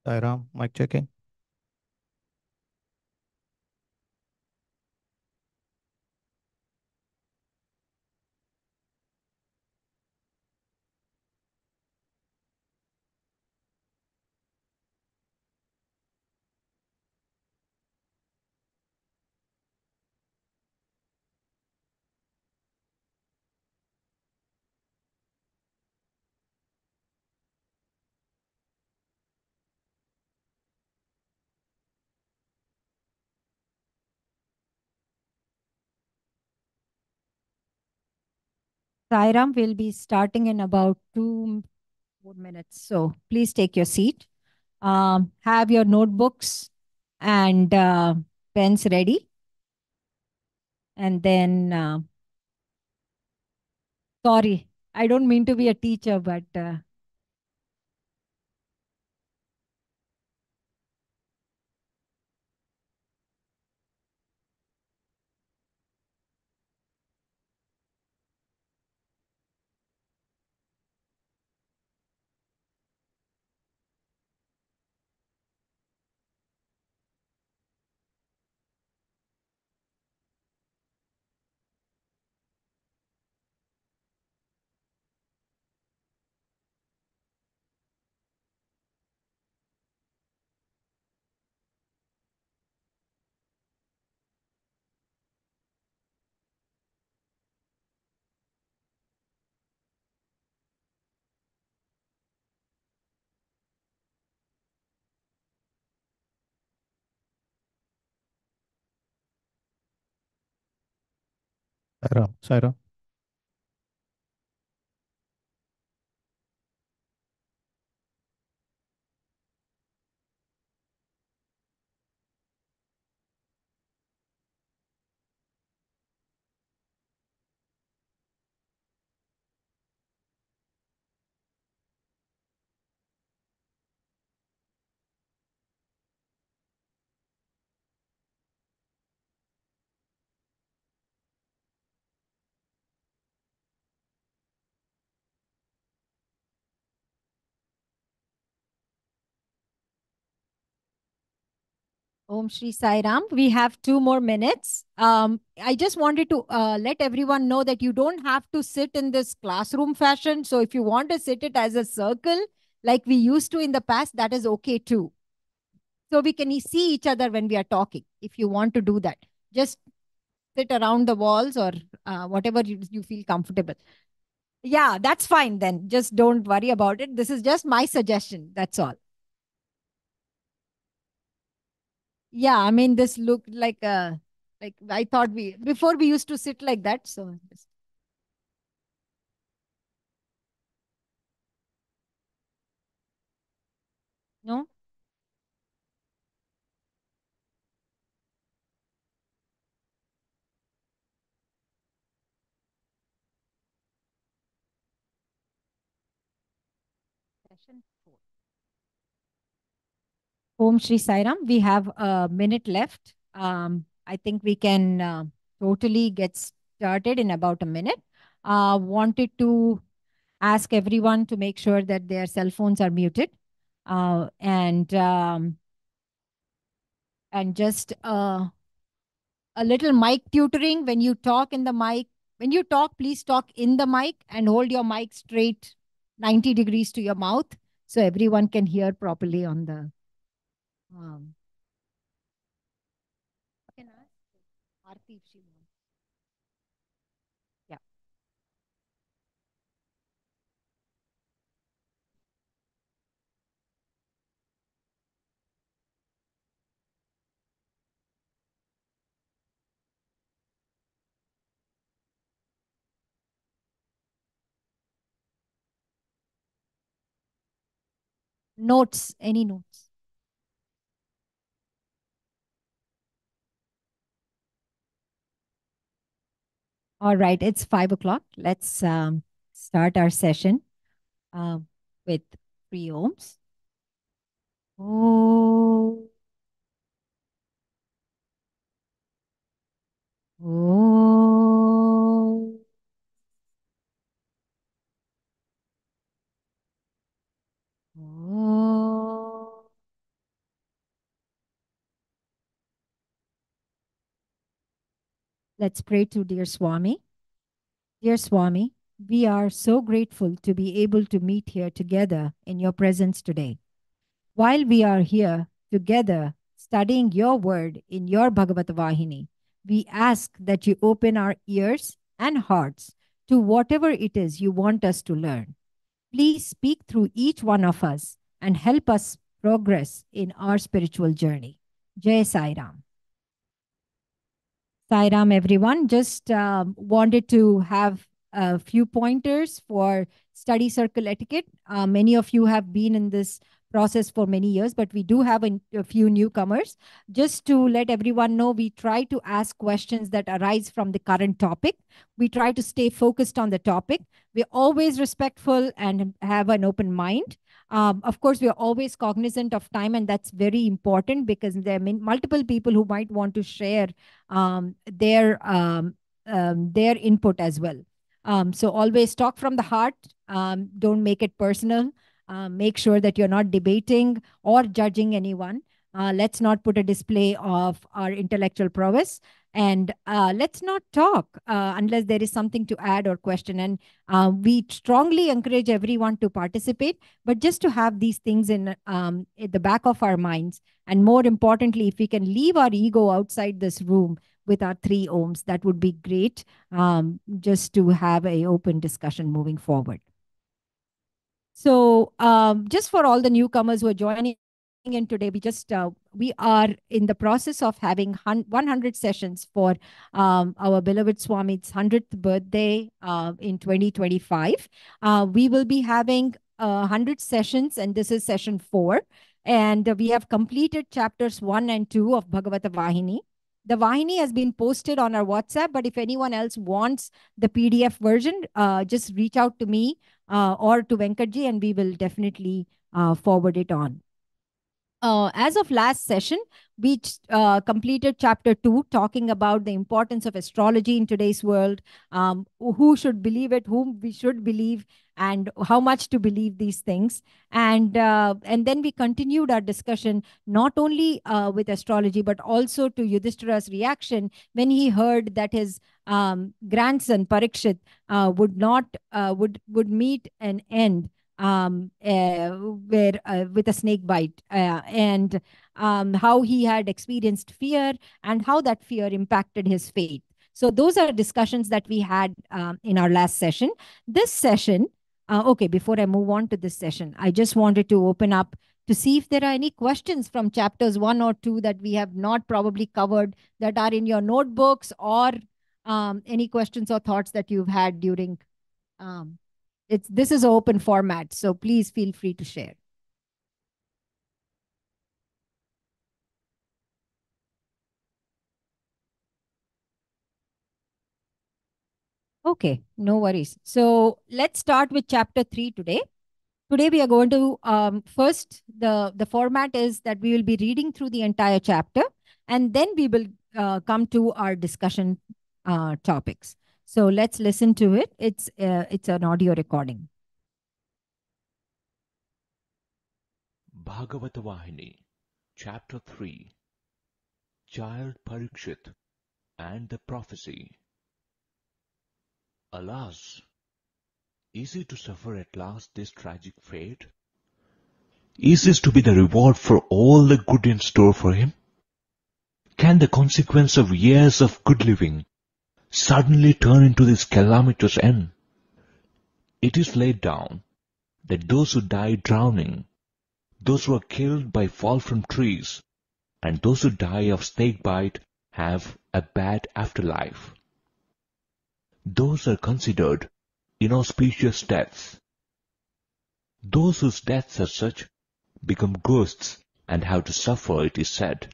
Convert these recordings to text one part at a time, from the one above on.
Sairam, mic checking. Sairam will be starting in about 2 more minutes. So please take your seat. Have your notebooks and pens ready. And then, sorry, I don't mean to be a teacher, but Sairam, Sairam. Om Shri Sai Ram. We have 2 more minutes. I just wanted to let everyone know that you don't have to sit in this classroom fashion. So if you want to sit it as a circle, like we used to in the past, that is okay too. So we can see each other when we are talking. If you want to do that, just sit around the walls or whatever you feel comfortable. Yeah, that's fine then. Just don't worry about it. This is just my suggestion. That's all. Yeah, I mean, this looked like I thought we before we used to sit like that. So no. Session 4. Om Shri Sairam. We have a minute left. I think we can totally get started in about a minute. Wanted to ask everyone to make sure that their cell phones are muted, and just a little mic tutoring when you talk in the mic. When you talk, please talk in the mic and hold your mic straight 90 degrees to your mouth so everyone can hear properly on the. Um, I can ask Aarti if she wants. Yeah. Notes, any notes? All right, it's 5 o'clock. Let's start our session uh, with 3 ohms. Oh, oh, oh. Let's pray to dear Swami. Dear Swami, we are so grateful to be able to meet here together in your presence today. While we are here together studying your word in your Bhagavata Vahini, we ask that you open our ears and hearts to whatever it is you want us to learn. Please speak through each one of us and help us progress in our spiritual journey. Jai Sai Ram. Sai Ram, everyone. Just wanted to have a few pointers for study circle etiquette. Many of you have been in this process for many years, but we do have a few newcomers. Just to let everyone know, we try to ask questions that arise from the current topic. We try to stay focused on the topic. We're always respectful and have an open mind. Of course, we are always cognizant of time, and that's very important because there are multiple people who might want to share their input as well. So always talk from the heart. Don't make it personal. Make sure that you're not debating or judging anyone. Let's not put a display of our intellectual prowess. And let's not talk unless there is something to add or question. And we strongly encourage everyone to participate, but just to have these things in the back of our minds. And more importantly, if we can leave our ego outside this room with our 3 ohms, that would be great, just to have a open discussion moving forward. So just for all the newcomers who are joining in today, we are in the process of having 100 sessions for our beloved Swami's 100th birthday in 2025. We will be having 100 sessions, and this is session 4. And we have completed chapters 1 and 2 of Bhagavata Vahini. The Vahini has been posted on our WhatsApp, but if anyone else wants the PDF version, just reach out to me or to Venkatji, and we will definitely forward it on. As of last session, we completed chapter 2, talking about the importance of astrology in today's world, who should believe it, whom we should believe, and how much to believe these things. And then we continued our discussion not only with astrology, but also to Yudhishthira's reaction when he heard that his grandson Parikshit would meet an end with a snake bite, and how he had experienced fear and how that fear impacted his faith. So those are discussions that we had in our last session. This session, okay, before I move on to this session, I just wanted to open up to see if there are any questions from chapters 1 or 2 that we have not probably covered, that are in your notebooks, or any questions or thoughts that you've had during this is an open format, so please feel free to share. Okay, no worries. So let's start with chapter 3 today. Today we are going to first, the format is that we will be reading through the entire chapter, and then we will come to our discussion topics. So let's listen to it. It's an audio recording. Bhagavata Vahini, Chapter 3, Child Parikshit and the Prophecy. Alas, is he to suffer at last this tragic fate? Is this to be the reward for all the good in store for him? Can the consequence of years of good living suddenly turn into this calamitous end? It is laid down that those who die drowning, those who are killed by fall from trees, and those who die of snake bite have a bad afterlife. Those are considered inauspicious deaths. Those whose deaths are such become ghosts and have to suffer, it is said.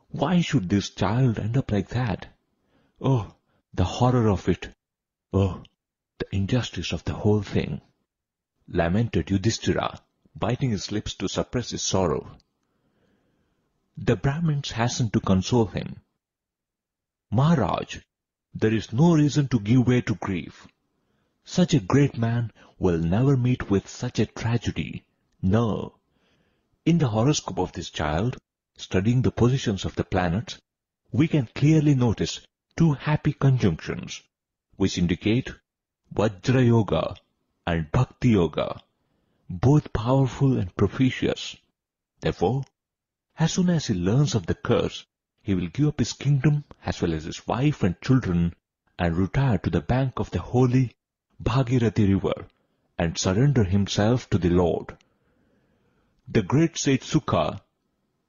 Why should this child end up like that? Oh, The horror of it! Oh, the injustice of the whole thing! Lamented Yudhishthira, biting his lips to suppress his sorrow. The Brahmins hastened to console him. Maharaj, there is no reason to give way to grief. Such a great man will never meet with such a tragedy. No. In the horoscope of this child, studying the positions of the planets, we can clearly notice two happy conjunctions, which indicate Vajra Yoga and Bhakti Yoga, both powerful and propitious. Therefore, as soon as he learns of the curse, he will give up his kingdom as well as his wife and children and retire to the bank of the holy Bhagirathi river and surrender himself to the Lord. The great sage Sukha,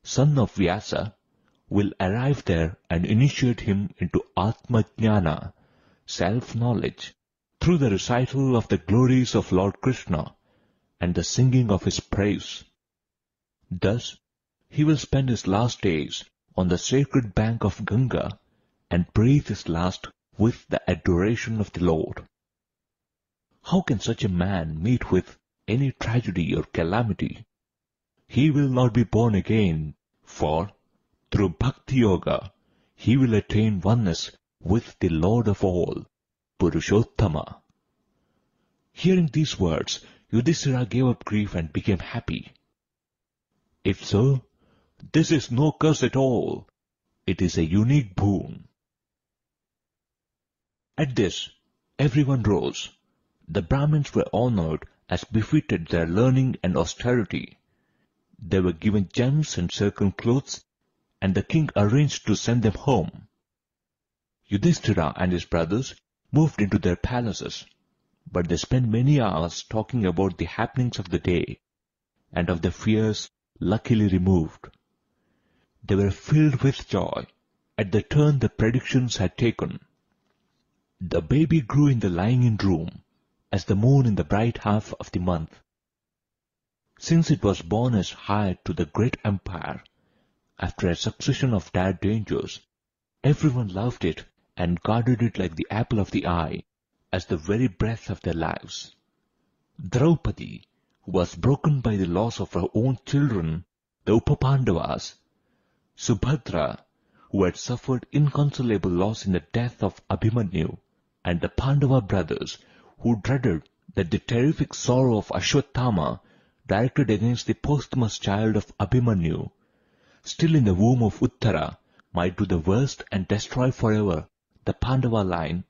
son of Vyasa, will arrive there and initiate him into Atmajnana, self-knowledge, through the recital of the glories of Lord Krishna and the singing of his praise. Thus, he will spend his last days on the sacred bank of Ganga and breathe his last with the adoration of the Lord. How can such a man meet with any tragedy or calamity? He will not be born again, for through Bhakti Yoga he will attain oneness with the Lord of all, Purushottama. Hearing these words, Yudhishthira gave up grief and became happy. If so, this is no curse at all. It is a unique boon. At this, everyone rose. The Brahmins were honored as befitted their learning and austerity. They were given gems and silken clothes, and the king arranged to send them home. Yudhishthira and his brothers moved into their palaces, but they spent many hours talking about the happenings of the day and of the fears luckily removed. They were filled with joy at the turn the predictions had taken. The baby grew in the lying-in room as the moon in the bright half of the month. Since it was born as heir to the great empire, after a succession of dire dangers, everyone loved it and guarded it like the apple of the eye, as the very breath of their lives. Draupadi, who was broken by the loss of her own children, the Upapandavas, Subhadra, who had suffered inconsolable loss in the death of Abhimanyu, and the Pandava brothers, who dreaded that the terrific sorrow of Ashwatthama directed against the posthumous child of Abhimanyu, still in the womb of Uttara, might do the worst and destroy forever the Pandava line,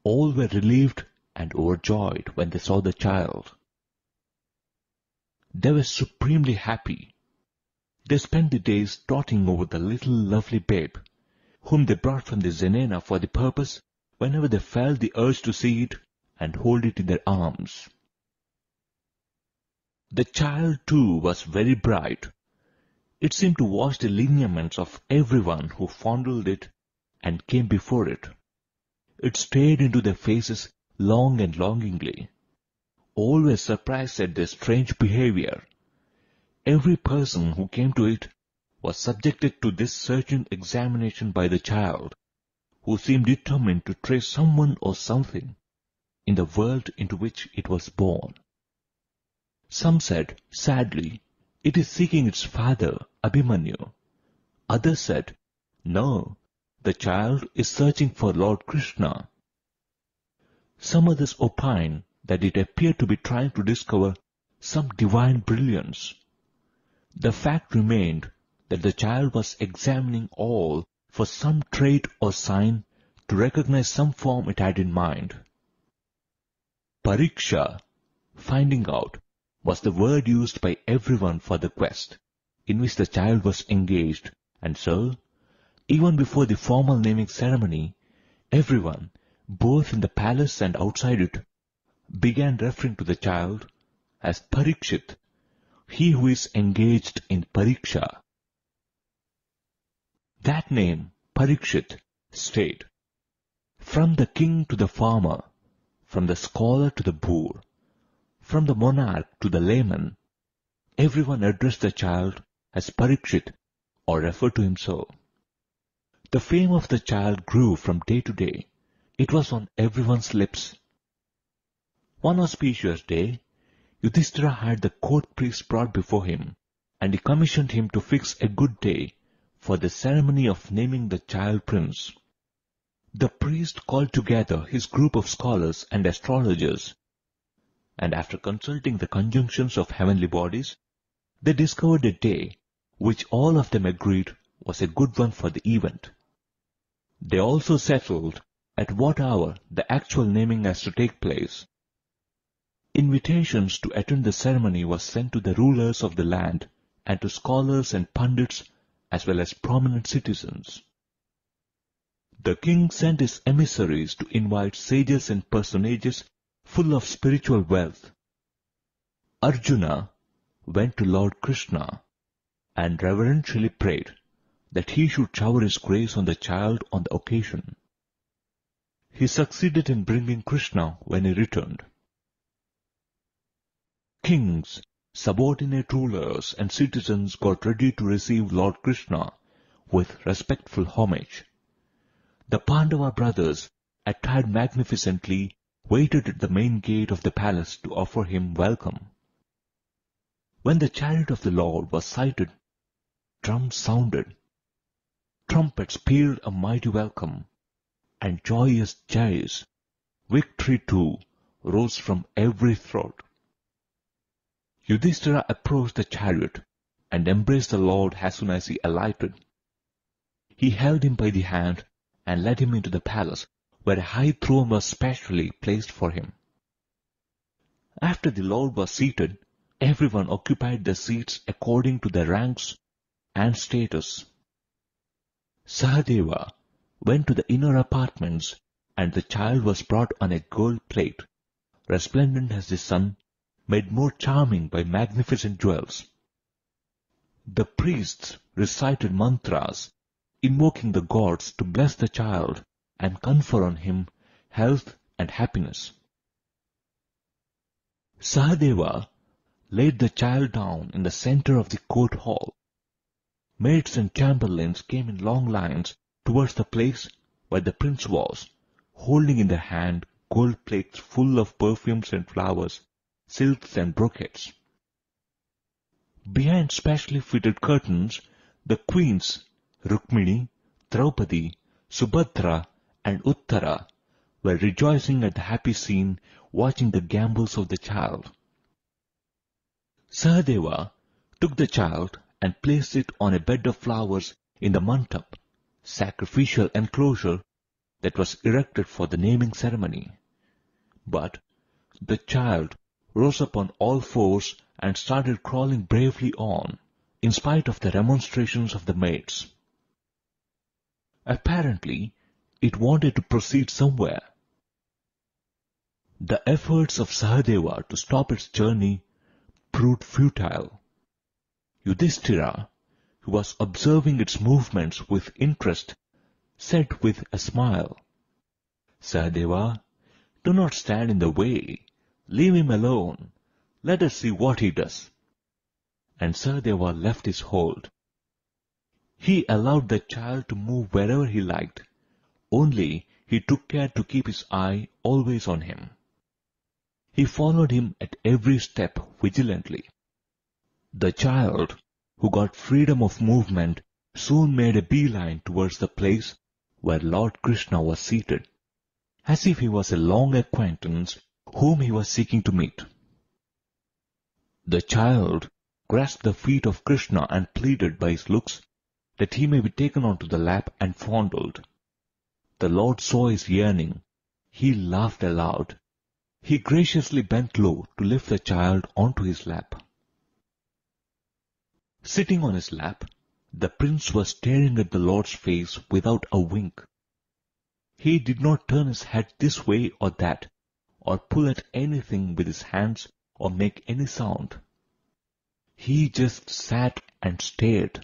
all were relieved and overjoyed when they saw the child. They were supremely happy. They spent the days doting over the little lovely babe, whom they brought from the zenana for the purpose whenever they felt the urge to see it and hold it in their arms. The child, too, was very bright. It seemed to wash the lineaments of everyone who fondled it and came before it. It stared into their faces long and longingly. All were surprised at their strange behavior. Every person who came to it was subjected to this searching examination by the child, who seemed determined to trace someone or something in the world into which it was born. Some said, sadly, it is seeking its father, Abhimanyu. Others said, no, the child is searching for Lord Krishna. Some others opined that it appeared to be trying to discover some divine brilliance. The fact remained that the child was examining all for some trait or sign to recognize some form it had in mind. Pariksha, finding out, was the word used by everyone for the quest in which the child was engaged, and so, even before the formal naming ceremony, everyone, both in the palace and outside it, began referring to the child as Parikshit, he who is engaged in Pariksha. That name, Parikshit, stayed. From the king to the farmer, from the scholar to the boor, from the monarch to the layman, everyone addressed the child as Parikshit or referred to him so. The fame of the child grew from day to day, It was on everyone's lips. One auspicious day, Yudhishthira had the court priest brought before him, and he commissioned him to fix a good day for the ceremony of naming the child prince. The priest called together his group of scholars and astrologers, and after consulting the conjunctions of heavenly bodies, they discovered a day which all of them agreed was a good one for the event. They also settled at what hour the actual naming has to take place. Invitations to attend the ceremony was sent to the rulers of the land and to scholars and pundits as well as prominent citizens. The king sent his emissaries to invite sages and personages full of spiritual wealth. Arjuna went to Lord Krishna and reverentially prayed that he should shower his grace on the child on the occasion. He succeeded in bringing Krishna when he returned. Kings, subordinate rulers, and citizens got ready to receive Lord Krishna with respectful homage. The Pandava brothers, attired magnificently, waited at the main gate of the palace to offer him welcome. When the chariot of the Lord was sighted, drums sounded, trumpets pealed a mighty welcome, and joyous jays, victory too, rose from every throat. Yudhishthira approached the chariot and embraced the Lord as soon as he alighted. He held him by the hand and led him into the palace, where a high throne was specially placed for him. After the Lord was seated, everyone occupied their seats according to their ranks and status. Sahadeva went to the inner apartments, and the child was brought on a gold plate, resplendent as the sun, made more charming by magnificent jewels. The priests recited mantras, invoking the gods to bless the child and confer on him health and happiness. Sahadeva laid the child down in the center of the court hall. Maids and chamberlains came in long lines towards the place where the prince was, holding in their hand gold plates full of perfumes and flowers, silks and brocades. Behind specially fitted curtains, the queens Rukmini, Draupadi, Subhadra, and Uttara were rejoicing at the happy scene, watching the gambols of the child. Sahadeva took the child and placed it on a bed of flowers in the mandap, sacrificial enclosure that was erected for the naming ceremony. But the child rose up on all fours and started crawling bravely on, in spite of the remonstrations of the maids. Apparently, it wanted to proceed somewhere. The efforts of Sahadeva to stop its journey proved futile. Yudhishthira, who was observing its movements with interest, said with a smile, "Sahadeva, do not stand in the way. Leave him alone. Let us see what he does." And Sahadeva left his hold. He allowed the child to move wherever he liked, only he took care to keep his eye always on him. He followed him at every step vigilantly. The child, who got freedom of movement, soon made a beeline towards the place where Lord Krishna was seated, as if he was a long acquaintance whom he was seeking to meet. The child grasped the feet of Krishna and pleaded by his looks that he may be taken onto the lap and fondled. The Lord saw his yearning. He laughed aloud. He graciously bent low to lift the child onto his lap. Sitting on his lap, the prince was staring at the Lord's face without a wink. He did not turn his head this way or that, or pull at anything with his hands or make any sound. He just sat and stared.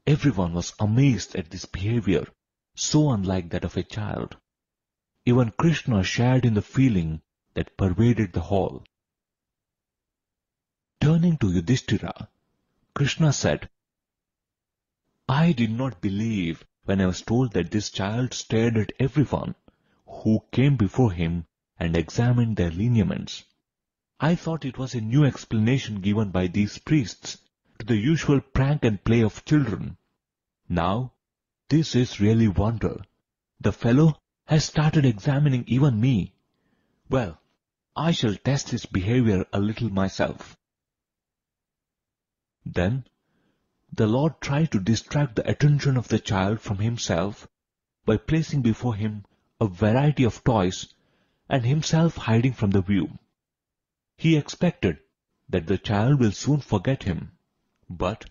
Everyone was amazed at this behavior, so unlike that of a child. Even Krishna shared in the feeling that pervaded the hall. Turning to Yudhishthira, Krishna said, "I did not believe when I was told that this child stared at everyone, who came before him and examined their lineaments. I thought it was a new explanation given by these priests to the usual prank and play of children. Now, this is really wonder. The fellow has started examining even me. Well, I shall test his behavior a little myself. Then, the Lord tried to distract the attention of the child from himself by placing before him a variety of toys and himself hiding from the view. He expected that the child will soon forget him, but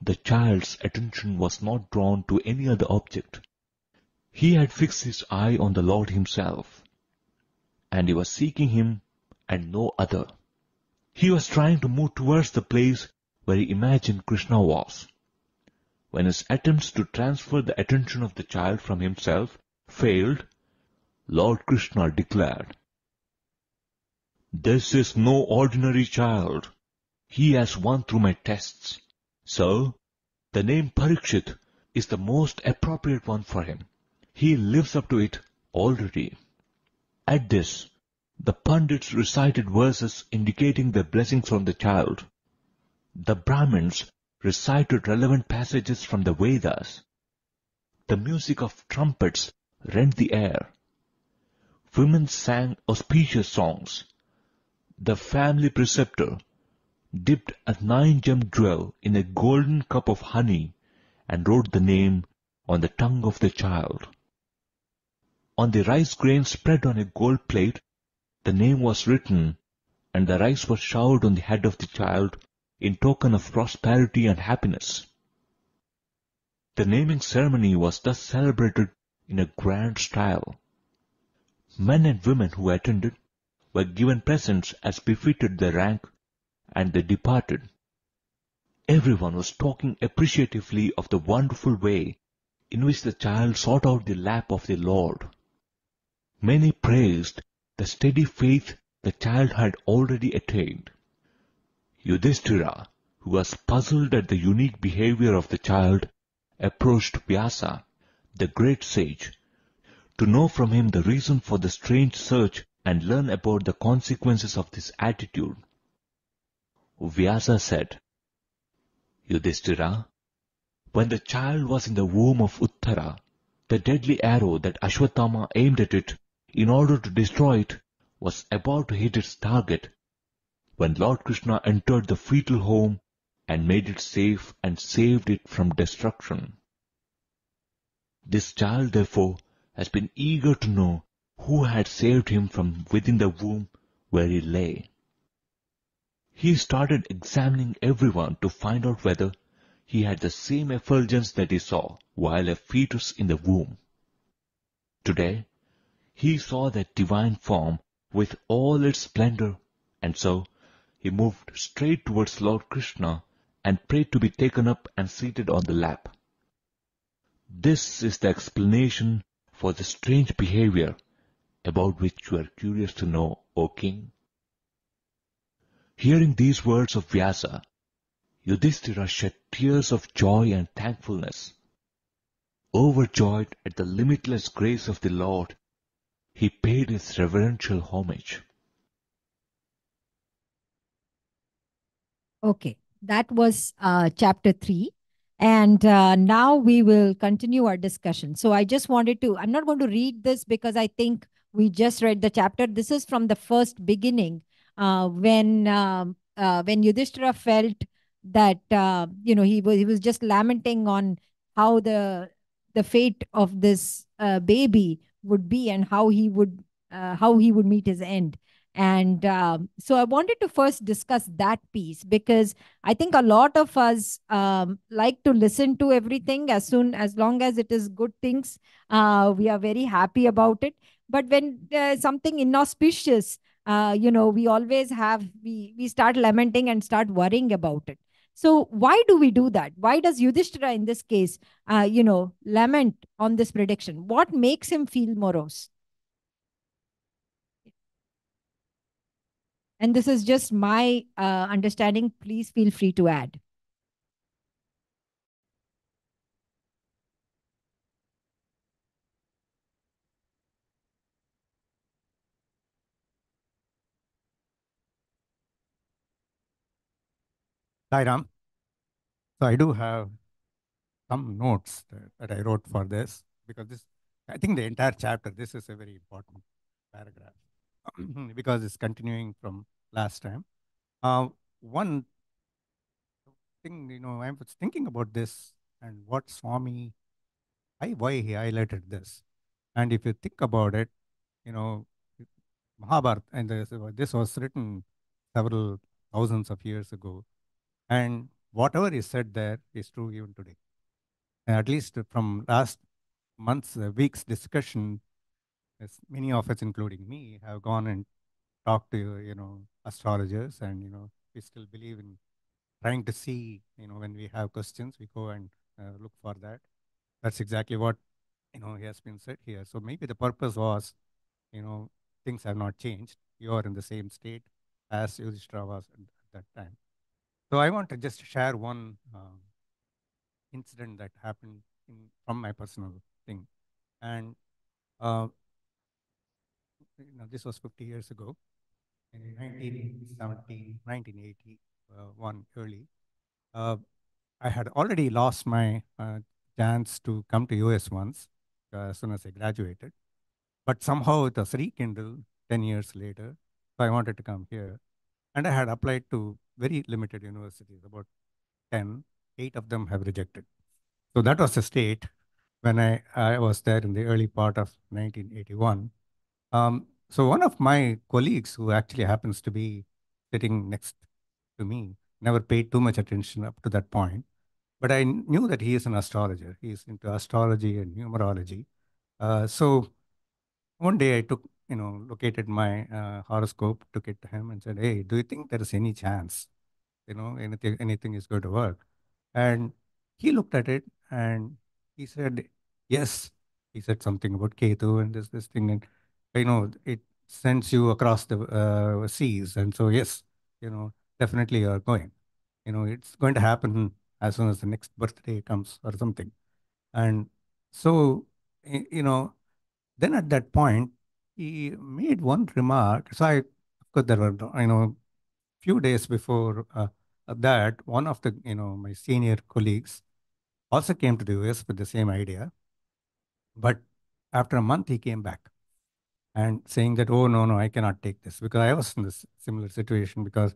the child's attention was not drawn to any other object. He had fixed his eye on the Lord himself, and he was seeking him and no other. He was trying to move towards the place where he imagined Krishna was. When his attempts to transfer the attention of the child from himself failed, Lord Krishna declared, "This is no ordinary child. He has won through my tests. So, the name Parikshit is the most appropriate one for him. He lives up to it already." At this, the Pandits recited verses indicating the blessings from the child. The Brahmins recited relevant passages from the Vedas. The music of trumpets rent the air. Women sang auspicious songs. The family preceptor dipped a 9-gem jewel in a golden cup of honey and wrote the name on the tongue of the child. On the rice grain spread on a gold plate, the name was written, and the rice was showered on the head of the child in token of prosperity and happiness. The naming ceremony was thus celebrated in a grand style. Men and women who attended were given presents as befitted their rank, and they departed. Everyone was talking appreciatively of the wonderful way in which the child sought out the lap of the Lord. Many praised the steady faith the child had already attained. Yudhishthira, who was puzzled at the unique behavior of the child, approached Vyasa, the great sage, to know from him the reason for the strange search and learn about the consequences of this attitude. Vyasa said, "Yudhishthira, when the child was in the womb of Uttara, the deadly arrow that Ashwatthama aimed at it in order to destroy it was about to hit its target when Lord Krishna entered the fetal home and made it safe and saved it from destruction. This child, therefore, has been eager to know who had saved him from within the womb where he lay. He started examining everyone to find out whether he had the same effulgence that he saw while a fetus in the womb. Today, he saw that divine form with all its splendor, and so he moved straight towards Lord Krishna and prayed to be taken up and seated on the lap. This is the explanation for the strange behavior about which you are curious to know, O king." Hearing these words of Vyasa, Yudhishthira shed tears of joy and thankfulness. Overjoyed at the limitless grace of the Lord, he paid his reverential homage. Okay, that was chapter 3. And now we will continue our discussion. So I just wanted to, I'm not going to read this because I think we just read the chapter. This is from the first beginning when Yudhishthira felt that, he was just lamenting on how the fate of this baby would be and how he would meet his end. And so I wanted to first discuss that piece because I think a lot of us like to listen to everything as long as it is good things. We are very happy about it. But when something inauspicious, we always we start lamenting and start worrying about it. So why do we do that? Why does Yudhishthira in this case, lament on this prediction? What makes him feel morose? And this is just my understanding. Please feel free to add. Hi, Ram. So I do have some notes that I wrote for this because this, I think the entire chapter, this is a very important paragraph because it's continuing from last time. One thing, I was thinking about this and what Swami, why he highlighted this. And if you think about it, you know, Mahabharata, and this was written several thousands of years ago. And whatever is said there is true even today. At least from last month's, week's discussion, as many of us, including me, have gone and talked to, astrologers, and, we still believe in trying to see, when we have questions, we go and look for that. That's exactly what, has been said here. So maybe the purpose was, you know, things have not changed. You are in the same state as Yudhishthira was at that time. So I want to just share one incident that happened from my personal thing. And uh, this was 50 years ago in 1970, 1981 early. Uh, I had already lost my chance to come to US once as soon as I graduated, but somehow it was rekindled 10 years later. So I wanted to come here. And I had applied to very limited universities, about 10, 8 of them have rejected. So that was the state when I was there in the early part of 1981. So one of my colleagues, who actually happens to be sitting next to me, never paid too much attention up to that point. But I knew that he is an astrologer. He is into astrology and numerology. So one day I took, located my horoscope, took it to him and said, "Hey, do you think there is any chance, anything is going to work?" And he looked at it and he said, "Yes." He said something about Ketu and this thing, and it sends you across the seas, and so yes, definitely you are going. It's going to happen as soon as the next birthday comes or something. And so, you know, then at that point, he made one remark. So of course, there were, few days before that, one of the, my senior colleagues also came to the US with the same idea. But after a month, he came back and saying that, "Oh, no, no, I cannot take this," because I was in this similar situation because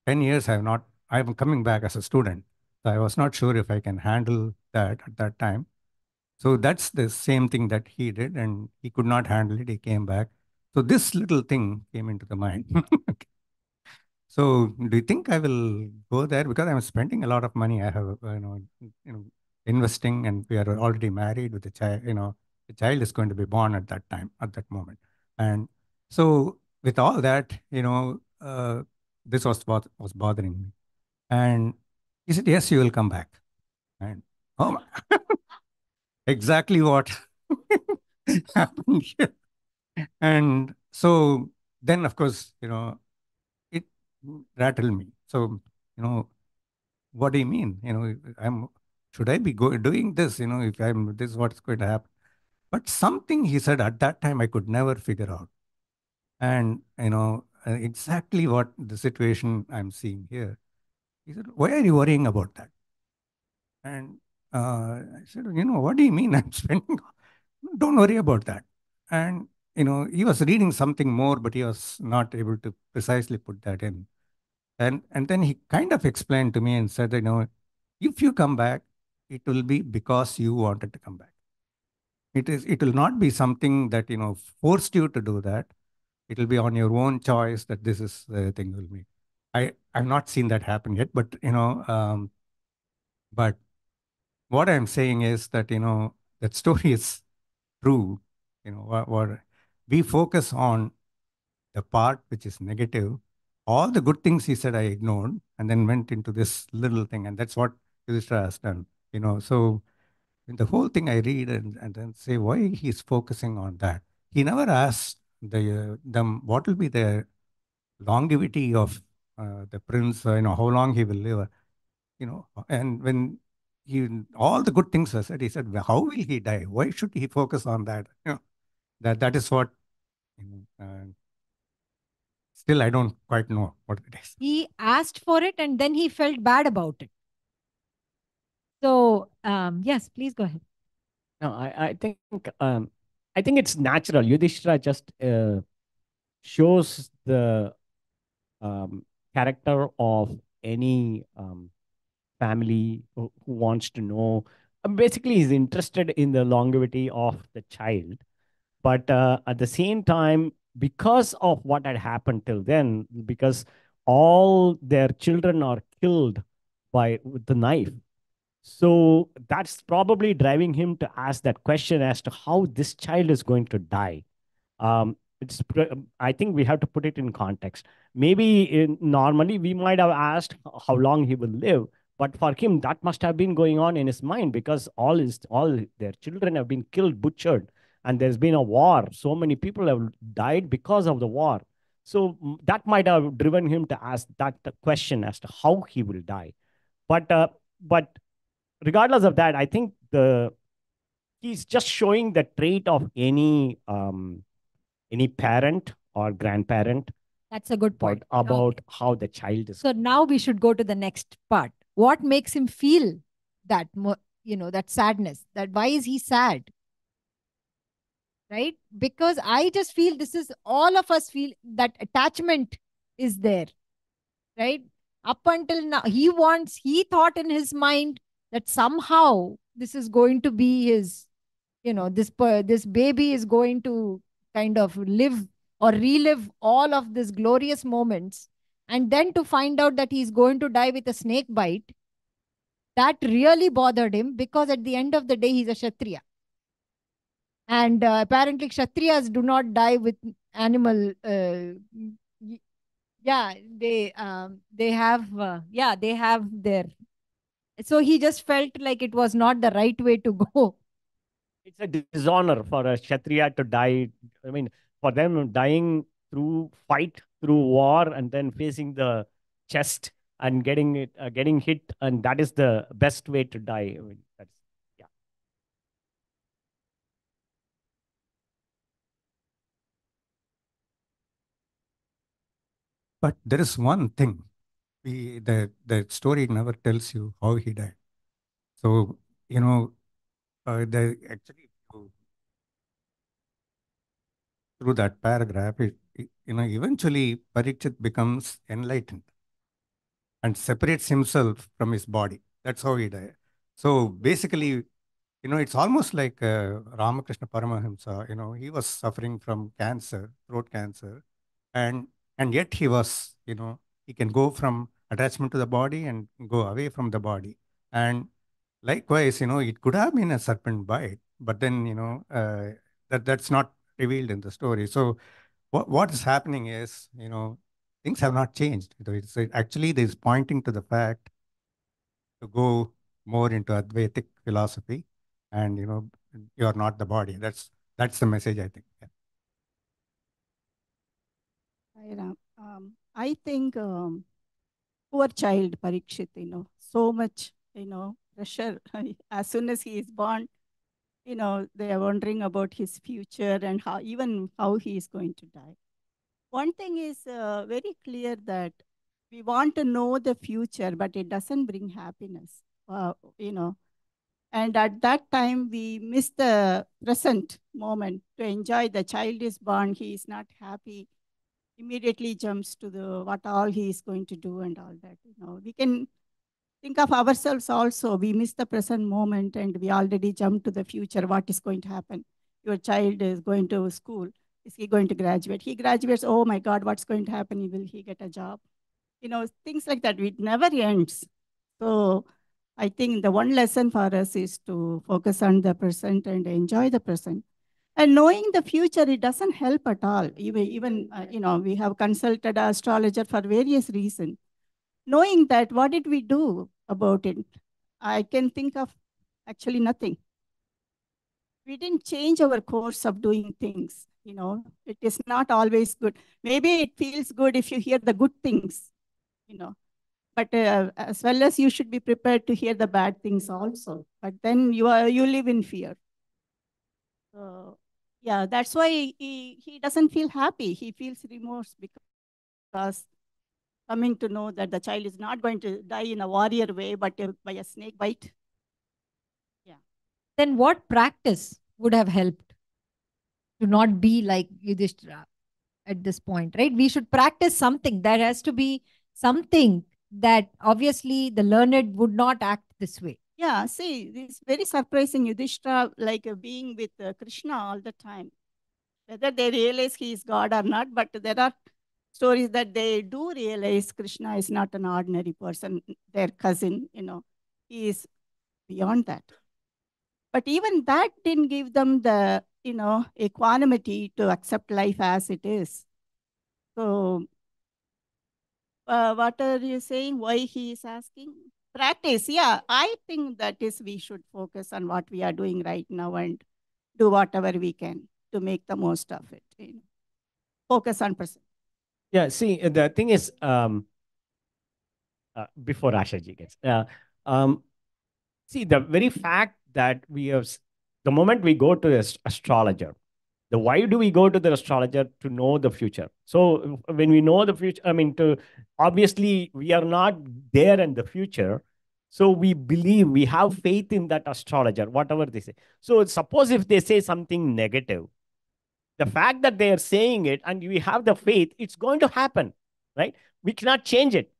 10 years I'm coming back as a student. So I was not sure if I can handle that at that time. So that's the same thing that he did, and he could not handle it. He came back. So this little thing came into the mind. So do you think I will go there? Because I'm spending a lot of money. I have, investing, and we are already married with a child. The child is going to be born at that time, at that moment. And so with all that, this what was bothering me. And he said, "Yes, you will come back." And oh, exactly what happened here. And so then, of course, it rattled me. So, what do you mean? Should I be doing this? If this is what's going to happen. But something he said at that time, I could never figure out. And, exactly what the situation I'm seeing here. He said, "Why are you worrying about that?" And I said, "What do you mean I'm spending? Don't worry about that." And, he was reading something more, but he was not able to precisely put that in. And then he kind of explained to me and said, "If you come back, it will be because you wanted to come back. It will not be something that, forced you to do that. It will be on your own choice that this is the thing will be." I've not seen that happen yet, but what I'm saying is that, that story is true. What we focus on the part which is negative. All the good things he said I ignored and then went into this little thing. And that's what Yudhishthira has done. So in the whole thing I read and then say why he's focusing on that. He never asked them what will be the longevity of the prince, how long he will live, and when he, all the good things were said, he said, "Well, how will he die? Why should he focus on that?" That is what you know, Still, I don't quite know what it is. He asked for it and then he felt bad about it. So, yes, please go ahead. No, I think it's natural. Yudhishthira just shows the character of any family who wants to know. Basically, he's interested in the longevity of the child, but at the same time, because of what had happened till then, because all their children are killed by with the knife, so that's probably driving him to ask that question as to how this child is going to die. I think we have to put it in context. Maybe normally we might have asked how long he will live, but for him that must have been going on in his mind because all their children have been killed, butchered, and there's been a war. So many people have died because of the war. So that might have driven him to ask that question as to how he will die. But regardless of that, I think the he's just showing the trait of any parent or grandparent. That's a good point. About how the child is. So now we should go to the next part. What makes him feel that, that sadness? That why is he sad? Right? Because I just feel this is all of us feel that attachment is there. Right? Up until now, he thought in his mind that somehow this is going to be his, this baby is going to kind of live or relive all of these glorious moments. And then to find out that he's going to die with a snake bite, that really bothered him because at the end of the day, he's a Kshatriya. And apparently, Kshatriyas do not die with animal. Yeah, they have. They have their. So he just felt like it was not the right way to go. It's a dishonor for a Kshatriya to die. I mean, for them dying through fight, through war, and then facing the chest and getting hit, and that is the best way to die. I mean, that's yeah. But there is one thing. The story never tells you how he died. So, actually, through that paragraph, eventually Parikshit becomes enlightened and separates himself from his body. That's how he died. So basically, it's almost like Ramakrishna Paramahamsa, he was suffering from cancer, throat cancer, and yet he was, he can go from attachment to the body and go away from the body. And likewise, it could have been a serpent bite, but then, that's not revealed in the story. So what is happening is, things have not changed. It's actually, this pointing to the fact to go more into Advaitic philosophy, and you are not the body. That's the message, I think. Yeah. Hi, Ram. I think poor child Parikshit, so much, pressure. As soon as he is born, they are wondering about his future and how he is going to die. One thing is very clear that we want to know the future, but it doesn't bring happiness, And at that time, we miss the present moment to enjoy. The child is born, he is not happy, immediately jumps to what all he is going to do and all that. We can think of ourselves also. We miss the present moment and we already jump to the future. What is going to happen? Your child is going to school. Is he going to graduate? He graduates. Oh my God, what's going to happen? Will he get a job? Things like that. It never ends. So I think the one lesson for us is to focus on the present and enjoy the present. And knowing the future, it doesn't help at all. Even we have consulted an astrologer for various reasons. Knowing that, what did we do about it? I can think of actually nothing. We didn't change our course of doing things. It is not always good. Maybe it feels good if you hear the good things, but as well as you should be prepared to hear the bad things also. But then you live in fear. So yeah, that's why he doesn't feel happy. He feels remorse because because coming to know that the child is not going to die in a warrior way, but by a snake bite. Yeah. Then what practice would have helped to not be like Yudhishthira at this point, right? We should practice something. There has to be something that obviously the learned would not act this way. Yeah, see, it's very surprising, Yudhishthira, like being with Krishna all the time. Whether they realize he is God or not, but there are stories that they do realize Krishna is not an ordinary person, their cousin, he is beyond that. But even that didn't give them the, equanimity to accept life as it is. So, what are you saying? Why he is asking? Practice, yeah. I think that is we should focus on what we are doing right now and do whatever we can to make the most of it. Focus on person. Yeah, see, the thing is, before Ashaji gets, see, the very fact that the moment we go to the astrologer, why do we go to the astrologer? To know the future. So when we know the future, I mean, obviously we are not there in the future. So we believe, we have faith in that astrologer, whatever they say. So suppose if they say something negative, the fact that they are saying it and we have the faith, it's going to happen, right? We cannot change it.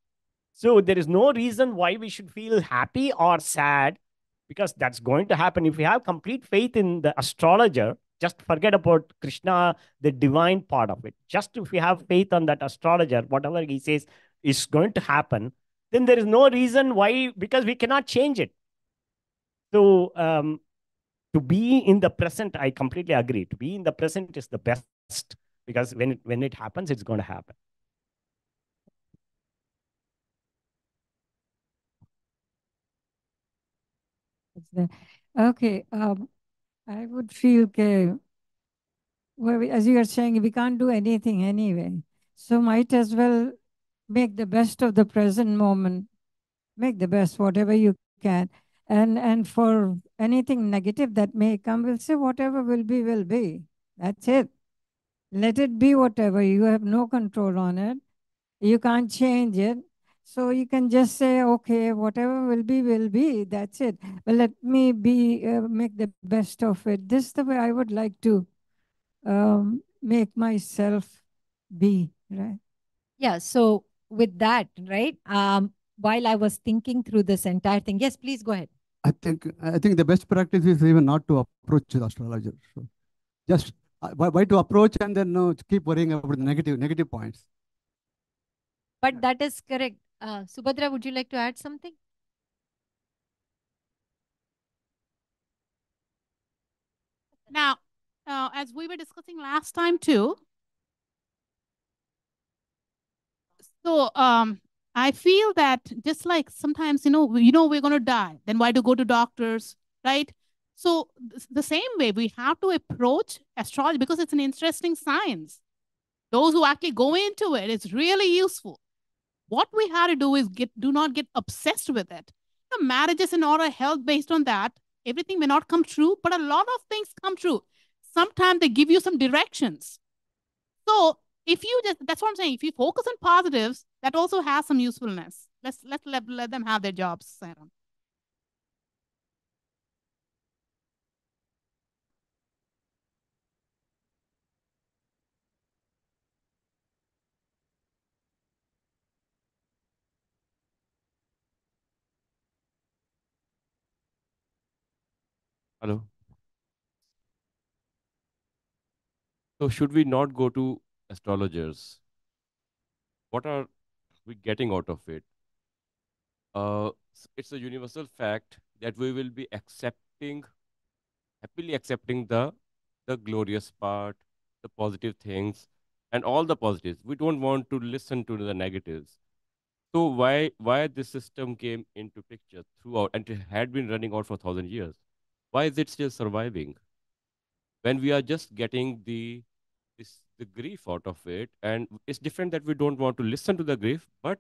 So there is no reason why we should feel happy or sad, because that's going to happen. If we have complete faith in the astrologer, just forget about Krishna, the divine part of it. Just if we have faith on that astrologer, whatever he says is going to happen, then there is no reason why, because we cannot change it. So to be in the present, I completely agree. To be in the present is the best, because when it happens, it's going to happen. Okay. I would feel, okay, well, as you are saying, we can't do anything anyway. So might as well make the best of the present moment. Make the best, whatever you can. And for anything negative that may come, we'll say whatever will be, will be. That's it. Let it be whatever. You have no control on it. You can't change it. So you can just say, okay, whatever will be, will be. That's it. But let me make the best of it. This is the way I would like to make myself be, right? Yeah. So with that, right? While I was thinking through this entire thing, yes, please go ahead. I think the best practice is even not to approach the astrologer. So just why to approach and then keep worrying about the negative points. But that is correct. Subhadra, would you like to add something? Now, as we were discussing last time too, so I feel that just like sometimes, we're going to die, then why to go to doctors, right? So the same way we have to approach astrology, because it's an interesting science. Those who actually go into it, it's really useful. What we have to do is do not get obsessed with it. Marriages and order, health based on that, everything may not come true, but a lot of things come true. Sometimes they give you some directions. So if you that's what I'm saying. If you focus on positives, that also has some usefulness. Let them have their jobs, Sarah. Hello. So should we not go to astrologers? What are we getting out of it? It's a universal fact that we will be happily accepting the glorious part, the positive things, and all the positives. We don't want to listen to the negatives. So why this system came into picture throughout, and it had been running out for 1,000 years? Why is it still surviving? When we are just getting the grief out of it, and it's different that we don't want to listen to the grief, but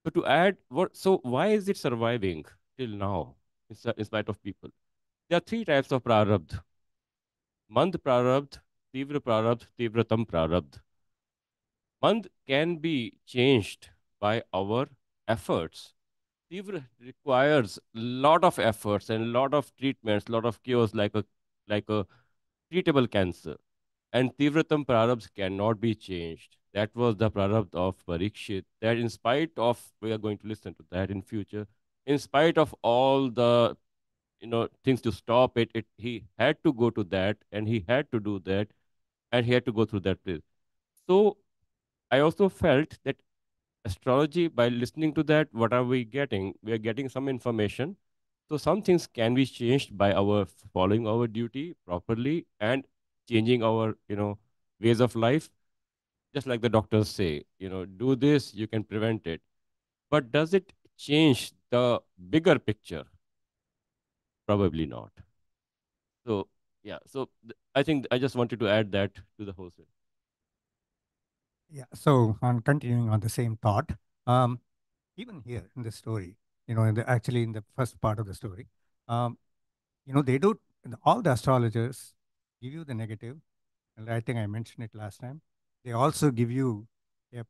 so to add what, so why is it surviving till now in spite of people? There are three types of prarabdh: mand prarabdh, tivra prarabdh, tivratam prarabdh. month can be changed by our efforts. Tivra requires lot of efforts and lot of treatments, lot of cures like a treatable cancer. And Tivratam Prarabdhs cannot be changed. That was the Prarabdh of Parikshit. That in spite of, we are going to listen to that in future, in spite of all the things to stop it, he had to go to that, and he had to do that, and he had to go through that place. So I also felt that astrology, by listening to that, what are we getting? We are getting some information. So some things can be changed by our following our duty properly and changing our ways of life. Just like the doctors say, do this, you can prevent it. But does it change the bigger picture? Probably not. So yeah, so I think I just wanted to add that to the whole thing. Yeah. So on continuing on the same thought, um, even here in the story, actually in the first part of the story, um, they do all the astrologers give you the negative, and I think I mentioned it last time. They also give you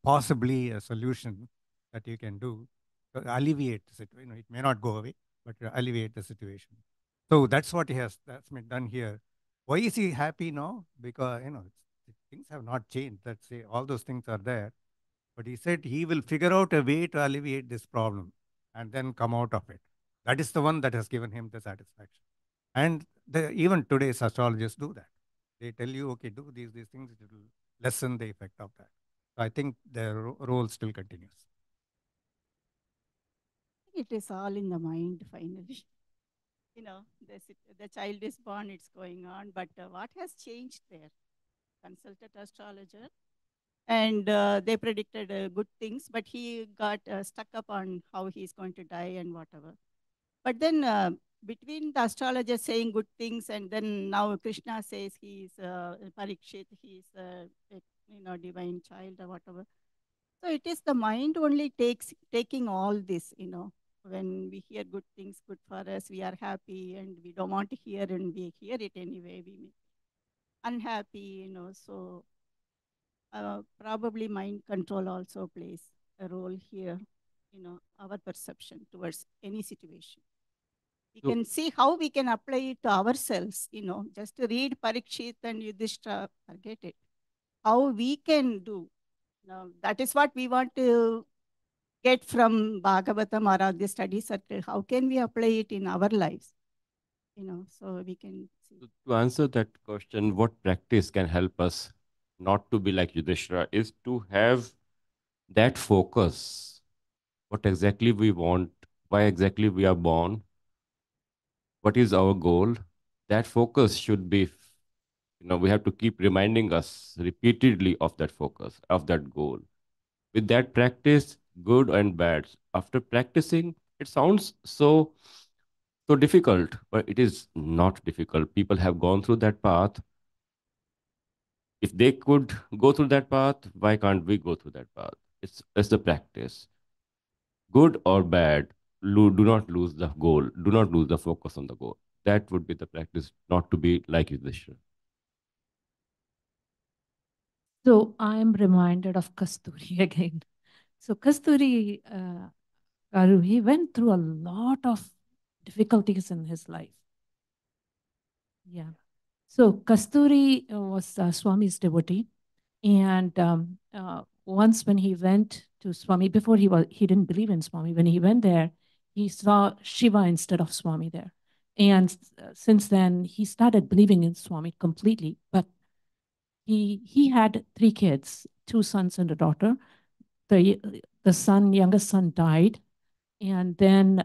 possibly a solution that you can do to alleviate the situation. It may not go away, but to alleviate the situation. So that's been done here. Why is he happy now? Because things have not changed. That's say all those things are there. But he said he will figure out a way to alleviate this problem and then come out of it. That is the one that has given him the satisfaction. And even today's astrologers do that. They tell you, okay, do these things, it will lessen the effect of that. So I think the role still continues. It is all in the mind finally. The child is born, it's going on, but what has changed there? Consulted astrologer, and they predicted good things, but he got stuck up on how he's going to die and whatever. But then between the astrologer saying good things, and then now Krishna says he's Parikshit, he's a divine child or whatever. So it is the mind only taking all this, when we hear good things, good for us, we are happy, and we don't want to hear, and we hear it anyway, we make unhappy, so probably mind control also plays a role here, our perception towards any situation. We So- can see how we can apply it to ourselves, just to read Parikshit and Yudhishthira, forget it. How we can do. That is what we want to get from Bhagavatam or the study circle. How can we apply it in our lives? So we can see. So to answer that question, what practice can help us not to be like Yudhishthira is to have that focus, what exactly we want, why exactly we are born, what is our goal. That focus should be, we have to keep reminding us repeatedly of that focus, of that goal. With that practice, good and bad, after practicing, it sounds so difficult, but it is not difficult. People have gone through that path. If they could go through that path, why can't we go through that path? It's the practice. Good or bad, do not lose the goal. Do not lose the focus on the goal. That would be the practice, not to be like Yudhishthira. So I'm reminded of Kasturi again. So Kasturi, Garu, he went through a lot of difficulties in his life. Yeah. So Kasturi was Swami's devotee. And once when he went to Swami, before he didn't believe in Swami, when he went there, he saw Shiva instead of Swami there. And since then, he started believing in Swami completely. But he had 3 kids, 2 sons and a daughter. The youngest son died. And then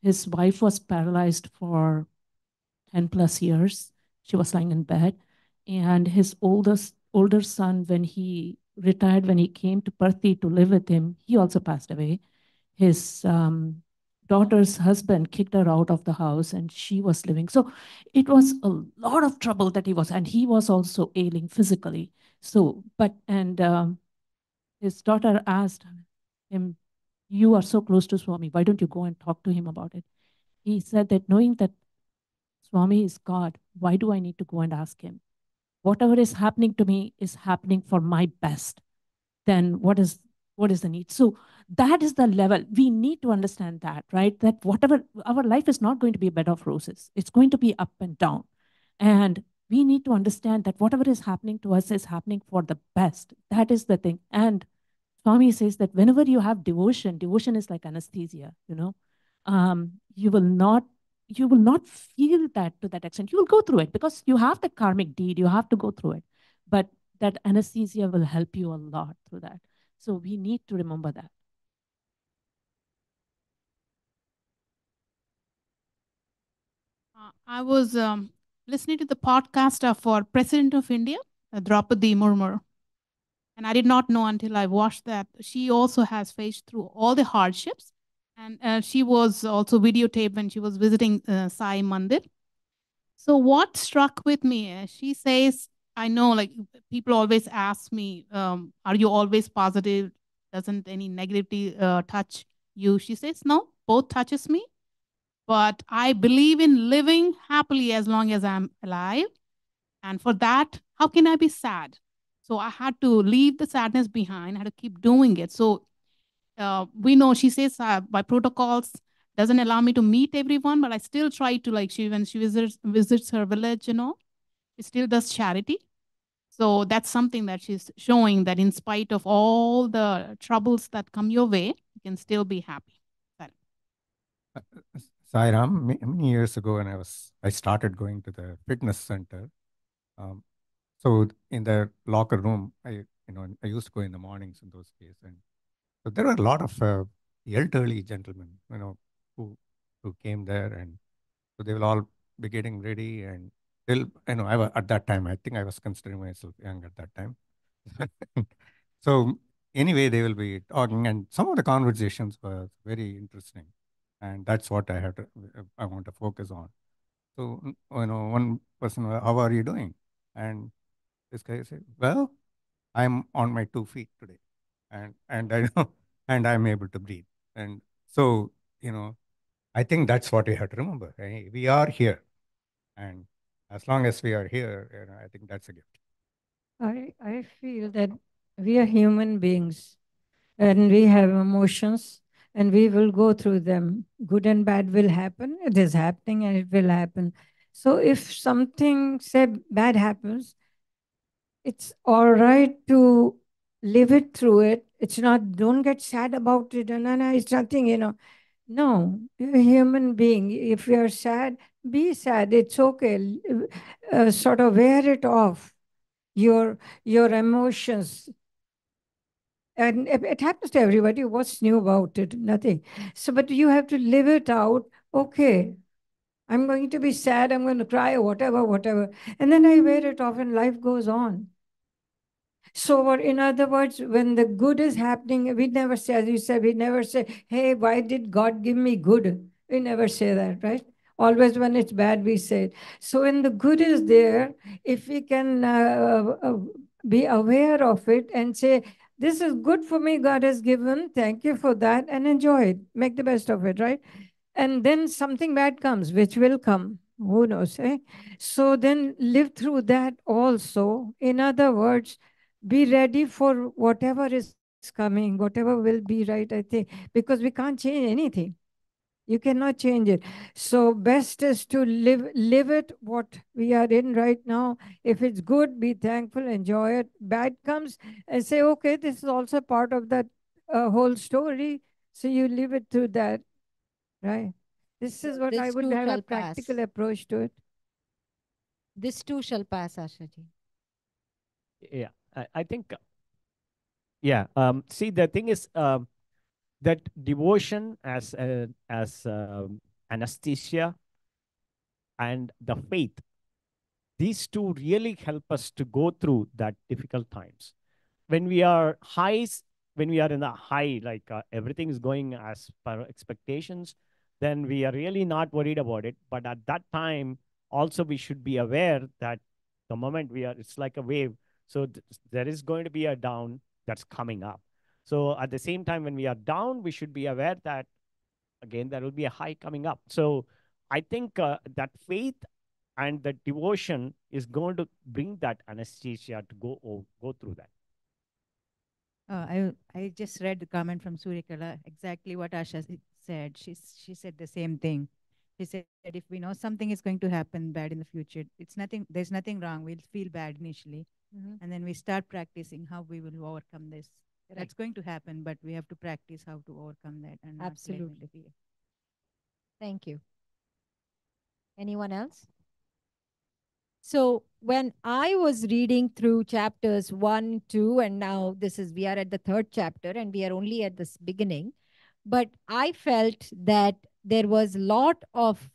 his wife was paralyzed for 10 plus years. She was lying in bed. And his older son, when he retired, when he came to Parthi to live with him, he also passed away. His daughter's husband kicked her out of the house and she was living. So it was a lot of trouble that he was, and he was also ailing physically. So, his daughter asked him, "You are so close to Swami. Why don't you go and talk to him about it?" He said that knowing that Swami is God, why do I need to go and ask him? Whatever is happening to me is happening for my best. then what is the need? So that is the level. We need to understand that, right? That whatever, our life is not going to be a bed of roses. It's going to be up and down. And we need to understand that whatever is happening to us is happening for the best. That is the thing. And Swami says that whenever you have devotion, devotion is like anesthesia, you will not feel that to that extent. You will go through it because you have the karmic deed, you have to go through it. But that anesthesia will help you a lot through that. So we need to remember that. I was listening to the podcast of our President of India, Draupadi Murmu. And I did not know until I watched that she also has faced through all the hardships. And she was also videotaped when she was visiting Sai Mandir. So what struck with me, she says, I know like people always ask me, are you always positive? Doesn't any negativity touch you? She says, no, both touches me. But I believe in living happily as long as I'm alive. And for that, how can I be sad? So I had to leave the sadness behind. I had to keep doing it. So we know she says by protocols doesn't allow me to meet everyone, but I still try to like when she visits her village, she still does charity. So that's something that she's showing that in spite of all the troubles that come your way, you can still be happy. Sairam, many years ago, when I started going to the fitness center. So in the locker room, I used to go in the mornings in those days, and so there were a lot of elderly gentlemen, who came there, and so they will all be getting ready, and at that time, I think I was considering myself young at that time. So anyway, they will be talking, and some of the conversations were very interesting, and that's what I want to focus on. So one person, how are you doing? And this guy said, well, I'm on my 2 feet today, and I know, and I'm able to breathe. And so, I think that's what we have to remember. We are here, and as long as we are here, I think that's a gift. I feel that we are human beings and we have emotions and we will go through them. Good and bad will happen. It is happening and it will happen. So if something, say, bad happens, it's all right to live it through it. It's not, don't get sad about it. No, it's nothing. No, you're a human being. If you're sad, be sad. It's okay. Sort of wear it off, your emotions. And it happens to everybody. What's new about it? Nothing. So, but you have to live it out. Okay, I'm going to be sad. I'm going to cry, or whatever. And then I wear it off and life goes on. So, in other words, when the good is happening, we never say, as you said, we never say, hey, why did God give me good? We never say that, right? Always when it's bad, we say it. So, when the good is there, if we can be aware of it and say, this is good for me, God has given, thank you for that, and enjoy it, make the best of it, right? And then something bad comes, which will come. Who knows, eh? So then live through that also. In other words, be ready for whatever is coming, whatever will be, right? I think, because we can't change anything. You cannot change it. So best is to live it what we are in right now. If it's good, be thankful, enjoy it. Bad comes and say, okay, this is also part of that whole story. So you live it through that, right? This is what I This would too have a shall pass. practical approach to it. This too shall pass, Ashaji. Yeah, I think, yeah. See, the thing is that devotion as anesthesia and the faith, these two really help us to go through that difficult times. When we are highs, when we are in the high, like everything is going as per expectations, then we are really not worried about it. But at that time, also we should be aware that the moment it's like a wave. So there is going to be a down that's coming up. So at the same time, when we are down, we should be aware that again, there will be a high coming up. So I think that faith and the devotion is going to bring that anesthesia to go through that. I just read the comment from Suryakala, exactly what Asha said. She said the same thing. She said, if we know something is going to happen bad in the future, there's nothing wrong. We'll feel bad initially. Mhm. And then we start practicing how we will overcome this. Right. That's going to happen, but we have to practice how to overcome that and not let it Absolutely. be. Thank you. Anyone else? So when I was reading through chapters 1, 2, and now we are at the third chapter and we are only at this beginning, but I felt that there was a lot of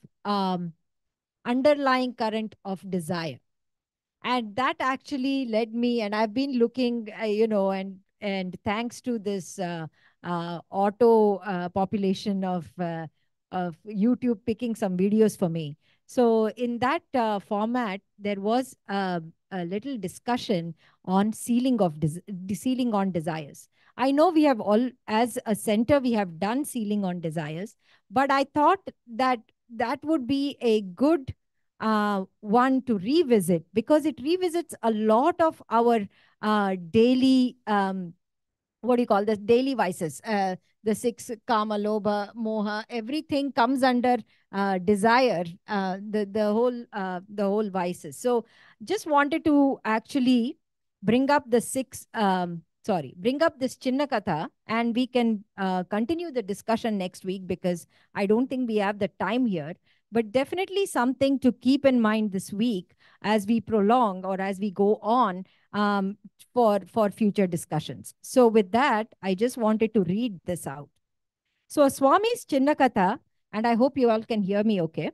underlying current of desire. And that actually led me, and I've been looking, and thanks to this auto population of YouTube picking some videos for me. So in that format, there was a little discussion on sealing on desires. I know we have all, as a center, we have done sealing on desires, but I thought that that would be a good one to revisit, because it revisits a lot of our daily what do you call this, daily vices, the six: kama, lobha, moha, everything comes under desire, the whole vices. So just wanted to actually bring up the bring up this chinna katha, and we can continue the discussion next week, because I don't think we have the time here, but definitely something to keep in mind this week as we prolong or as we go on, for future discussions. So with that, I just wanted to read this out. So Swami's Chinnakatha, and I hope you all can hear me okay.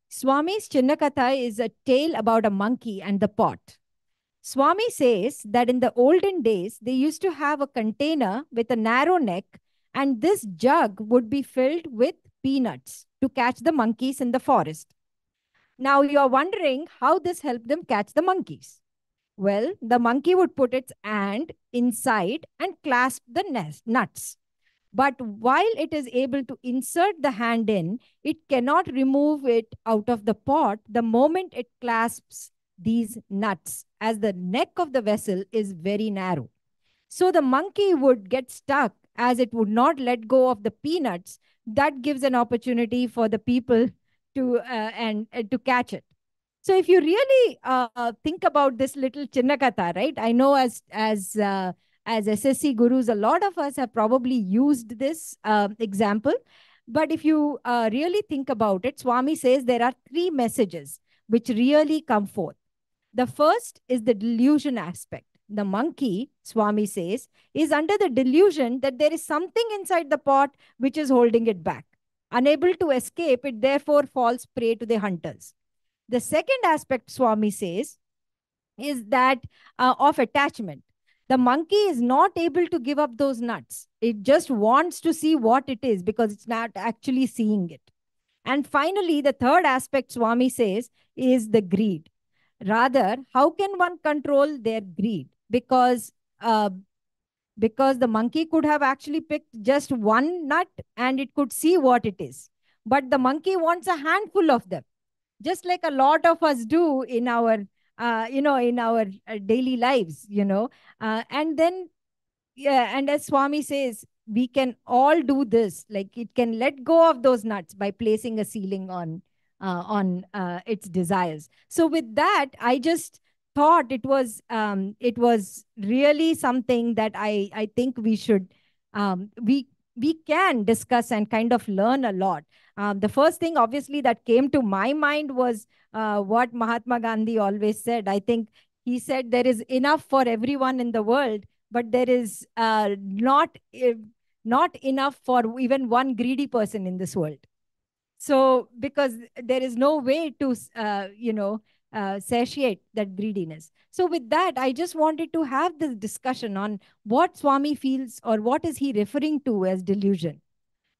Swami's Chinnakatha is a tale about a monkey and the pot. Swami says that in the olden days, they used to have a container with a narrow neck, and this jug would be filled with peanuts to catch the monkeys in the forest. Now you are wondering how this helped them catch the monkeys. Well, the monkey would put its hand inside and clasp the nuts. But while it is able to insert the hand in, it cannot remove it out of the pot the moment it clasps these nuts, as the neck of the vessel is very narrow. So the monkey would get stuck as it would not let go of the peanuts. That gives an opportunity for the people to catch it. So if you really think about this little Chinnakatha, right? I know as SSC gurus, a lot of us have probably used this example. But if you really think about it, Swami says there are three messages which really come forth. The first is the delusion aspect. The monkey, Swami says, is under the delusion that there is something inside the pot which is holding it back. Unable to escape, it therefore falls prey to the hunters. The second aspect, Swami says, is that of attachment. The monkey is not able to give up those nuts. It just wants to see what it is because it's not actually seeing it. And finally, the third aspect, Swami says, is the greed. Rather, how can one control their greed? Uh, because the monkey could have actually picked just one nut and it could see what it is. But the monkey wants a handful of them, just like a lot of us do in our daily lives, and then, yeah, and as Swami says, we can all do this, like it can let go of those nuts by placing a ceiling on its desires. So with that, I just thought it was really something that I think we should we can discuss and kind of learn a lot. The first thing, obviously, that came to my mind was what Mahatma Gandhi always said. I think he said there is enough for everyone in the world, but there is not enough for even one greedy person in this world. So because there is no way to satiate that greediness. So with that, I just wanted to have this discussion on what Swami feels, or what is he referring to as delusion.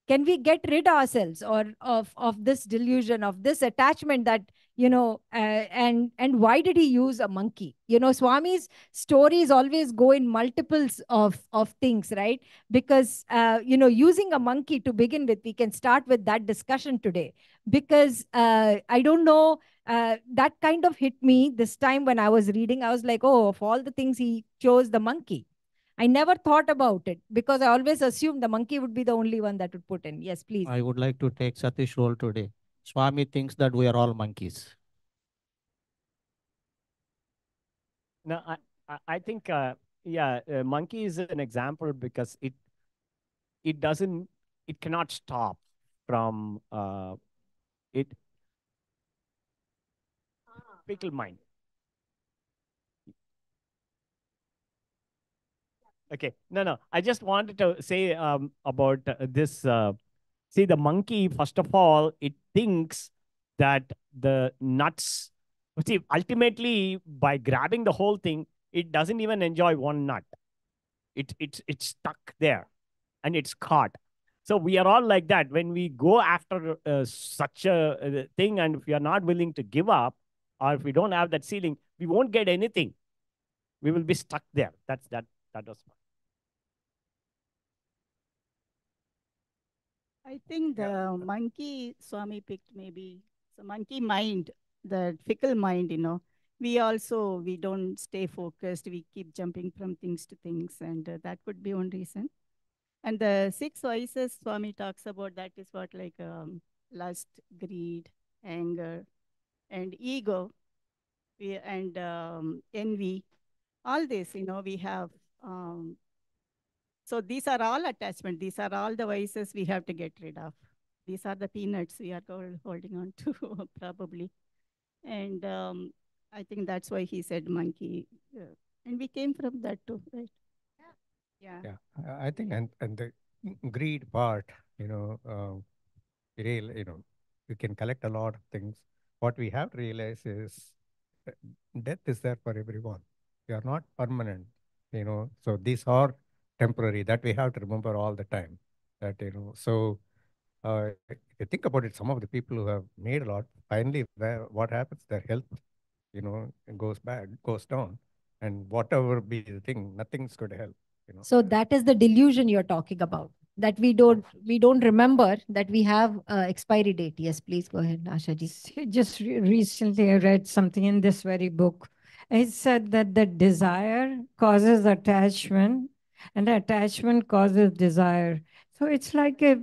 Can we get rid ourselves or of this delusion, of this attachment that, and why did he use a monkey? Swami's stories always go in multiples of things, right? Because using a monkey to begin with, we can start with that discussion today, because I don't know, that kind of hit me this time when I was reading. I was like, oh, of all the things, he chose the monkey. I never thought about it because I always assumed the monkey would be the only one that would put in. Yes, please. I would like to take Satish role today. Swami thinks that we are all monkeys. No, I think, yeah, monkey is an example because it doesn't, it cannot stop from it fickle mind. Okay, no, I just wanted to say about this. See, the monkey, first of all, it thinks that the nuts. See, ultimately, by grabbing the whole thing, it doesn't even enjoy one nut. It's stuck there, and it's caught. So we are all like that. When we go after such a thing, and if we are not willing to give up, or if we don't have that ceiling, we won't get anything. We will be stuck there. That was fun. I think the monkey Swami picked maybe the monkey mind, the fickle mind, we don't stay focused. We keep jumping from things to things, and that could be one reason. And the 6 vices Swami talks about, that is what, like lust, greed, anger, and ego, and envy. All this, we have. So these are all attachment. These are all the vices we have to get rid of. These are the peanuts we are holding on to, probably. And I think that's why he said monkey. And we came from that too, right? Yeah. Yeah, I think, and the greed part, you can collect a lot of things. What we have to realize is death is there for everyone. We are not permanent, so these are temporary. That we have to remember all the time. That, so if you think about it, some of the people who have made a lot, finally, what happens? Their health, goes bad, goes down, and whatever be the thing, nothing's going to help. So that is the delusion you're talking about, that we don't remember that we have expiry date. Yes, please go ahead, Asha ji. Just recently I read something in this very book. It said that the desire causes attachment and attachment causes desire. So it's like a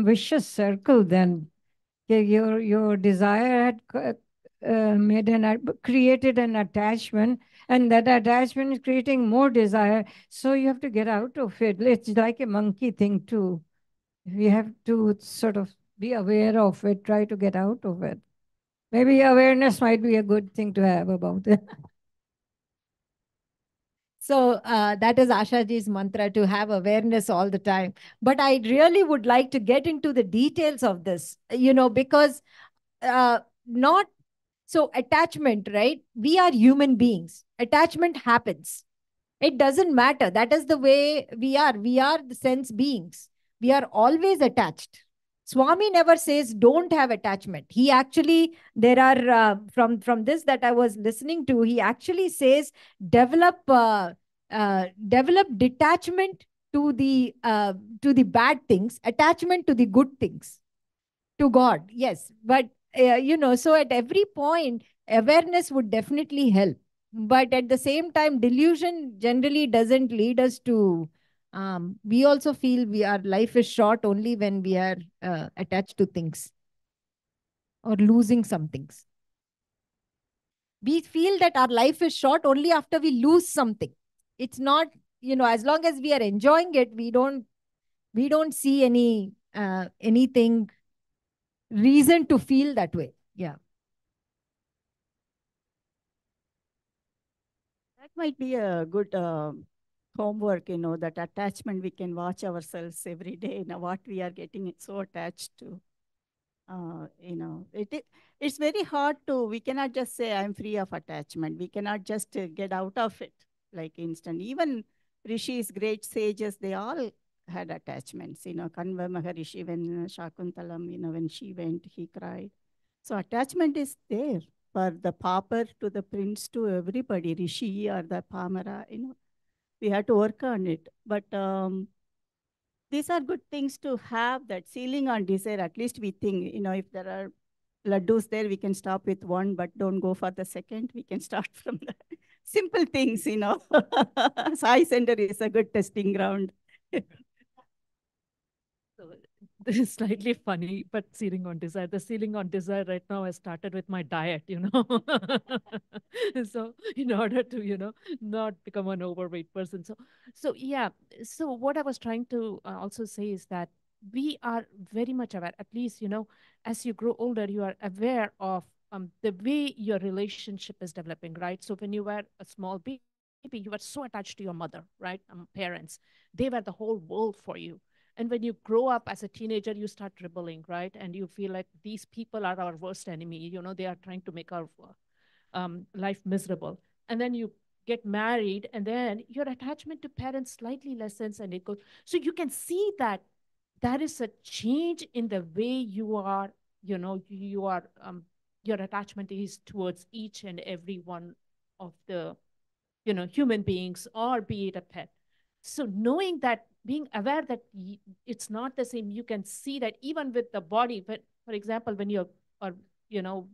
vicious circle then. Your desire had created an attachment, and that attachment is creating more desire. So you have to get out of it. It's like a monkey thing too. We have to sort of be aware of it, try to get out of it. Maybe awareness might be a good thing to have about it. So that is Ashaji's mantra, to have awareness all the time. But I really would like to get into the details of this, because not so attachment, right? We are human beings. Attachment happens. It doesn't matter. That is the way we are. We are the sense beings. We are always attached. Swami never says don't have attachment. He actually, there are, from this that I was listening to, he actually says develop detachment to the bad things, attachment to the good things, to God. Yes. But, so at every point, awareness would definitely help. But at the same time, delusion generally doesn't lead us to, we also feel our life is short only when we are attached to things or losing some things. We feel that our life is short only after we lose something. It's not, as long as we are enjoying it, we don't see anything reason to feel that way. Yeah. That might be a good homework, that attachment. We can watch ourselves every day, what we are getting so attached to. It's very hard we cannot just say I'm free of attachment. We cannot just get out of it like instant. Even rishis, great sages, they all had attachments. Kanva Maharishi, when Shakuntalam, when she went, he cried. So attachment is there for the pauper to the prince to everybody, rishi or the pamara. We have to work on it. But these are good things to have, that ceiling on desire. At least we think, if there are laddus there, we can stop with one, but don't go for the second. We can start from the simple things, Sai Center is a good testing ground. So this is slightly funny, but ceiling on desire. The ceiling on desire right now has started with my diet, So in order to, not become an overweight person. So yeah. So what I was trying to also say is that we are very much aware, at least, as you grow older, you are aware of the way your relationship is developing, right? So when you were a small baby, you were so attached to your mother, right? Parents, they were the whole world for you. And when you grow up as a teenager, you start rebelling, right? And you feel like these people are our worst enemy. They are trying to make our life miserable. And then you get married, and then your attachment to parents slightly lessens, and it goes. So you can see that there is a change in the way you are, your attachment is towards each and every one of the human beings, or be it a pet. So knowing that, being aware that it's not the same, you can see that even with the body. But for example, when you're are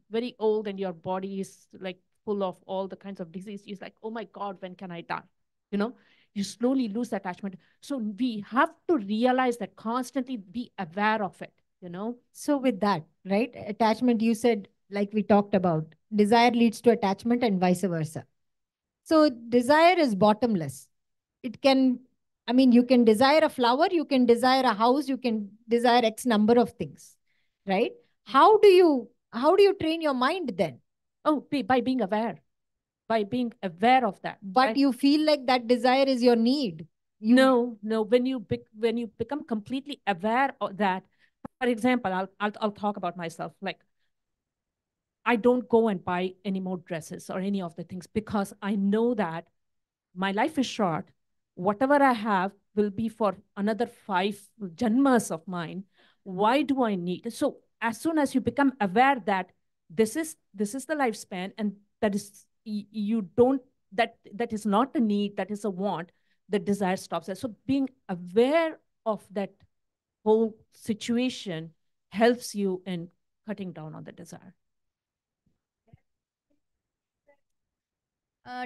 very old and your body is like full of all the kinds of disease, you're like, oh my God, when can I die? you know you slowly lose attachment. So we have to realize that, constantly be aware of it. So with that, right, attachment, you said, like we talked about, desire leads to attachment and vice versa. So desire is bottomless. It can, I mean, you can desire a flower, you can desire a house, you can desire X number of things, right? How do you train your mind then? Oh, by being aware, of that. But right? you feel like that desire is your need. No, when you become completely aware of that. For example, I'll talk about myself. Like, I don't go and buy any more dresses or any of the things, because I know that my life is short. Whatever I have will be for another 5 janmas of mine. Why do I need? So as soon as you become aware that this is the lifespan, and that is, you don't, that is not a need, that is a want, the desire stops there. So being aware of that whole situation helps you in cutting down on the desire.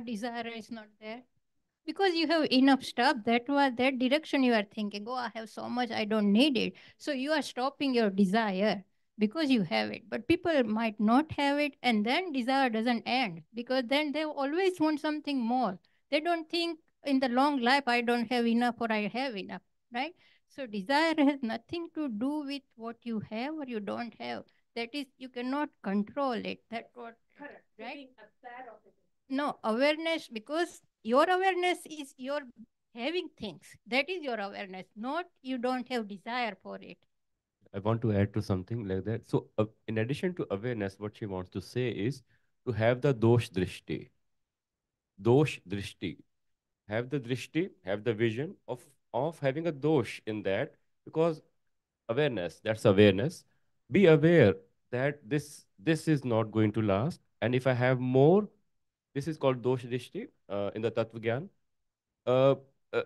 Desire is not there because you have enough stuff. That direction you are thinking, oh, I have so much, I don't need it. So you are stopping your desire because you have it. But people might not have it, and then desire doesn't end, because then they always want something more. They don't think in the long life, I don't have enough or I have enough, right? So desire has nothing to do with what you have or you don't have. That is, you cannot control it. That's what, right? No, awareness, because your awareness is your having things. That is your awareness, not you don't have desire for it. I want to add to something like that. So, in addition to awareness, what she wants to say is to have the dosh drishti. Dosh drishti. Have the drishti, have the vision of having a dosh in that, because awareness, that's awareness. Be aware that this is not going to last. And if I have more, this is called dosh drishti in the Tattva Gyan. Uh, uh,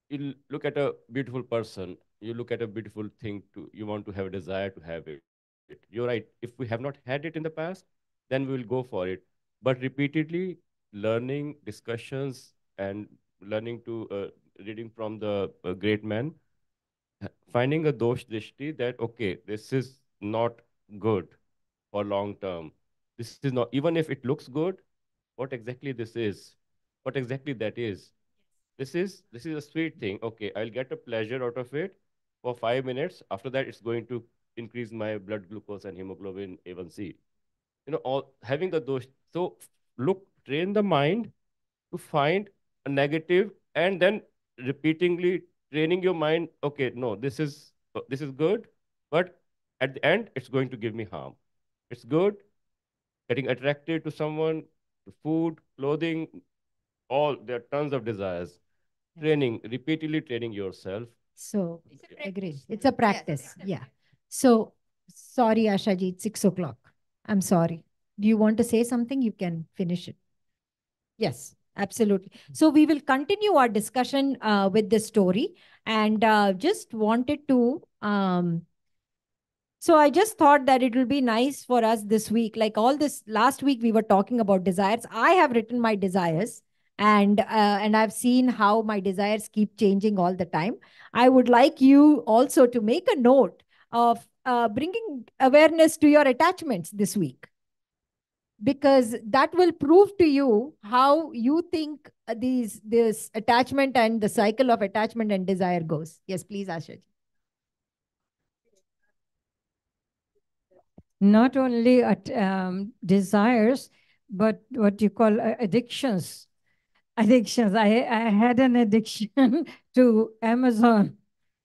you look at a beautiful person, you look at a beautiful thing, you want to have a desire to have it. You're right. If we have not had it in the past, then we will go for it. But repeatedly learning, discussions, and learning to reading from the great man, finding a dosh drishti that, okay, this is not good for long term. This is not, even if it looks good, what exactly this is, what exactly that is. This is a sweet thing. Okay, I'll get a pleasure out of it for 5 minutes. After that, it's going to increase my blood glucose and hemoglobin A1C. All having the those. So look, train the mind to find a negative, and then repeatedly training your mind. Okay, no, this is good, but at the end, it's going to give me harm. It's good getting attracted to someone, to food, clothing, all there are tons of desires. Training, repeatedly training yourself. So agree. It's a practice. Yeah. So sorry, Ashaji, it's 6 o'clock. I'm sorry. Do you want to say something? You can finish it. Yes, absolutely. So we will continue our discussion with this story, and just wanted to So I just thought that it will be nice for us this week. Like all this last week, we were talking about desires. I have written my desires, and I've seen how my desires keep changing all the time. I would like you also to make a note of bringing awareness to your attachments this week, because that will prove to you how you think this attachment and the cycle of attachment and desire goes. Yes, please, Asha. Not only desires, but what you call addictions. Addictions. I had an addiction to Amazon.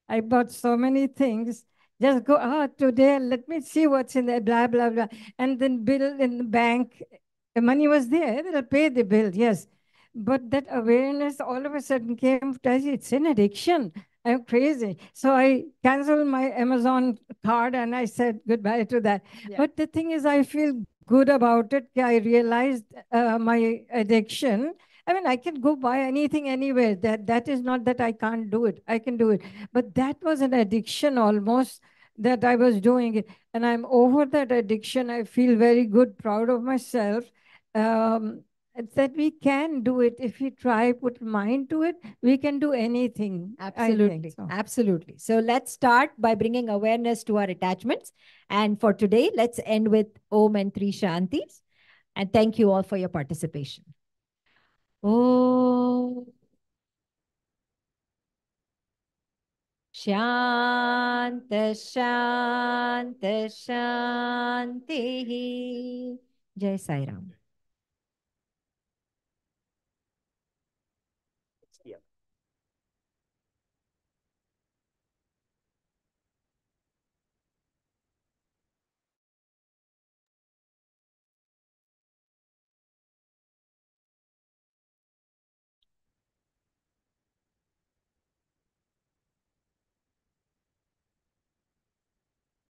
I bought so many things. Just go, today, let me see what's in there, blah, blah, blah. And then bill in the bank, the money was there, they'll pay the bill, yes. But that awareness all of a sudden came, it's an addiction. I'm crazy. So I canceled my Amazon card and I said goodbye to that. Yeah. But the thing is, I feel good about it. I realized my addiction. I mean, I can go buy anything anywhere. That is not that I can't do it. I can do it. But that was an addiction almost that I was doing it. And I'm over that addiction. I feel very good, proud of myself. It's that we can do it. If we try, put mind to it, we can do anything. Absolutely. So. Absolutely. So let's start by bringing awareness to our attachments. And for today, let's end with Om and Three Shantis. And thank you all for your participation. Om Shanta Shanta Shanti. Jai Sai Ram.